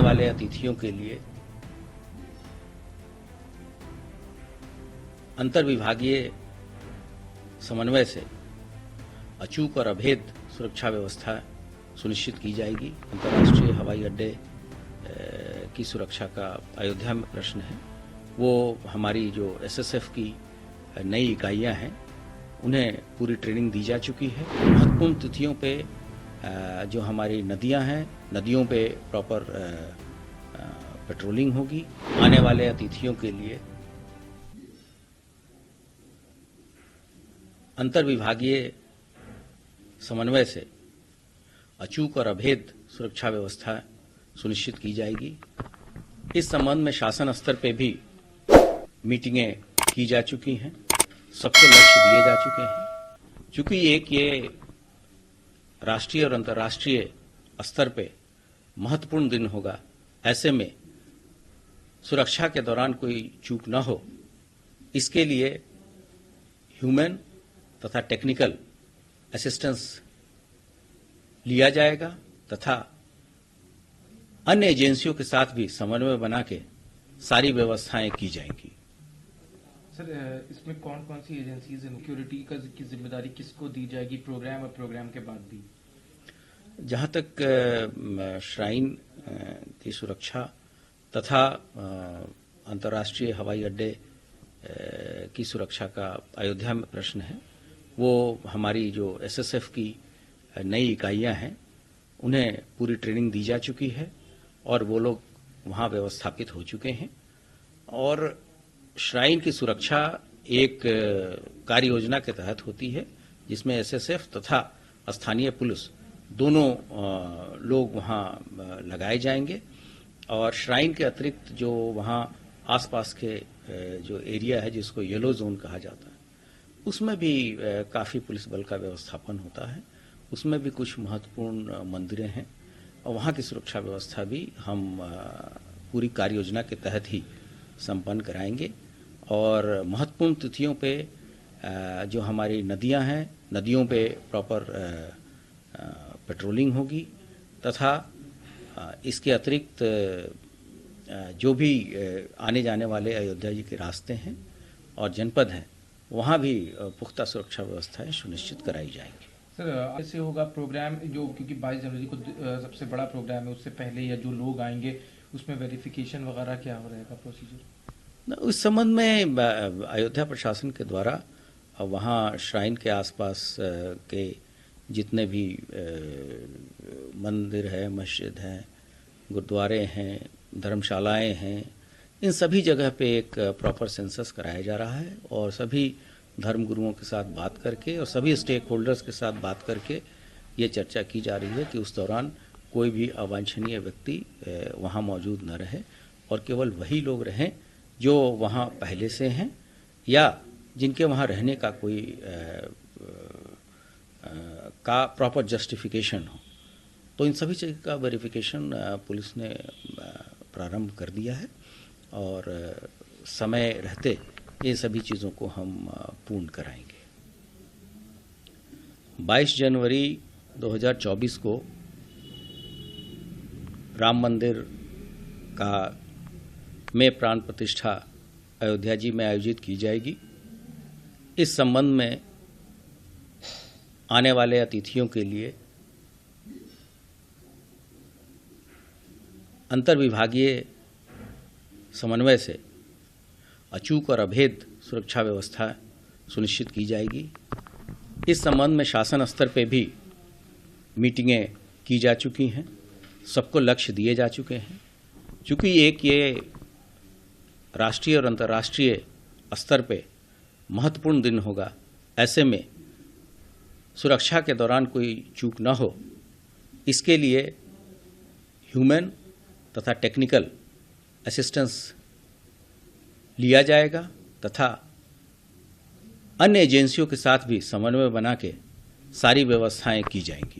वाले अतिथियों के लिए अंतर्विभागीय समन्वय से अचूक और अभेद सुरक्षा व्यवस्था सुनिश्चित की जाएगी। अंतर्राष्ट्रीय हवाई अड्डे की सुरक्षा का अयोध्या में प्रश्न है, वो हमारी जो एसएसएफ की नई इकाइयां हैं उन्हें पूरी ट्रेनिंग दी जा चुकी है। महत्वपूर्ण तिथियों पे जो हमारी नदियां हैं, नदियों पे प्रॉपर पेट्रोलिंग होगी। आने वाले अतिथियों के लिए अंतर्विभागीय समन्वय से अचूक और अभेद सुरक्षा व्यवस्था सुनिश्चित की जाएगी। इस संबंध में शासन स्तर पे भी मीटिंगें की जा चुकी हैं, सबको लक्ष्य दिए जा चुके हैं। चूंकि ये राष्ट्रीय और अंतर्राष्ट्रीय स्तर पे महत्वपूर्ण दिन होगा, ऐसे में सुरक्षा के दौरान कोई चूक न हो, इसके लिए ह्यूमन तथा टेक्निकल असिस्टेंस लिया जाएगा तथा अन्य एजेंसियों के साथ भी समन्वय बना के सारी व्यवस्थाएं की जाएंगी। सर, इसमें कौन कौन सी एजेंसीज हैं? सिक्योरिटी की जिम्मेदारी किसको दी जाएगी प्रोग्राम और प्रोग्राम के बाद भी? जहां तक श्राइन की सुरक्षा तथा अंतर्राष्ट्रीय हवाई अड्डे की सुरक्षा का अयोध्या में प्रश्न है, वो हमारी जो एसएसएफ की नई इकाइयां हैं उन्हें पूरी ट्रेनिंग दी जा चुकी है और वो लोग वहां व्यवस्थापित हो चुके हैं। और श्राइन की सुरक्षा एक कार्य योजना के तहत होती है, जिसमें एसएसएफ तथा स्थानीय पुलिस दोनों लोग वहां लगाए जाएंगे। और श्राइन के अतिरिक्त जो वहां आसपास के जो एरिया है, जिसको येलो जोन कहा जाता है, उसमें भी काफी पुलिस बल का व्यवस्थापन होता है। उसमें भी कुछ महत्वपूर्ण मंदिरें हैं और वहां की सुरक्षा व्यवस्था भी हम पूरी कार्य योजना के तहत ही संपन्न कराएंगे। और महत्वपूर्ण तिथियों पे जो हमारी नदियां हैं, नदियों पे प्रॉपर पेट्रोलिंग होगी तथा इसके अतिरिक्त जो भी आने जाने वाले अयोध्या जी के रास्ते हैं और जनपद हैं, वहां भी पुख्ता सुरक्षा व्यवस्थाएं सुनिश्चित कराई जाएंगी। सर, ऐसे होगा प्रोग्राम जो, क्योंकि 22 जनवरी को सबसे बड़ा प्रोग्राम है, उससे पहले या जो लोग आएंगे उसमें वेरिफिकेशन वगैरह क्या हो रहेगा प्रोसीजर? उस संबंध में अयोध्या प्रशासन के द्वारा वहाँ श्राइन के आसपास के जितने भी मंदिर है, मस्जिद हैं, गुरुद्वारे हैं, धर्मशालाएं हैं, इन सभी जगह पे एक प्रॉपर सेंसस कराया जा रहा है और सभी धर्मगुरुओं के साथ बात करके और सभी स्टेक होल्डर्स के साथ बात करके ये चर्चा की जा रही है कि उस दौरान कोई भी अवांछनीय व्यक्ति वहाँ मौजूद न रहे और केवल वही लोग रहें जो वहाँ पहले से हैं या जिनके वहाँ रहने का कोई का प्रॉपर जस्टिफिकेशन हो। तो इन सभी चीज़ का वेरिफिकेशन पुलिस ने प्रारंभ कर दिया है और समय रहते ये सभी चीज़ों को हम पूर्ण कराएंगे। 22 जनवरी 2024 को राम मंदिर का में प्राण प्रतिष्ठा अयोध्या जी में आयोजित की जाएगी। इस संबंध में आने वाले अतिथियों के लिए अंतर्विभागीय समन्वय से अचूक और अभेद सुरक्षा व्यवस्था सुनिश्चित की जाएगी। इस संबंध में शासन स्तर पे भी मीटिंगें की जा चुकी हैं, सबको लक्ष्य दिए जा चुके हैं। चूंकि ये राष्ट्रीय और अंतर्राष्ट्रीय स्तर पे महत्वपूर्ण दिन होगा, ऐसे में सुरक्षा के दौरान कोई चूक न हो, इसके लिए ह्यूमन तथा टेक्निकल असिस्टेंस लिया जाएगा तथा अन्य एजेंसियों के साथ भी समन्वय बना के सारी व्यवस्थाएं की जाएंगी।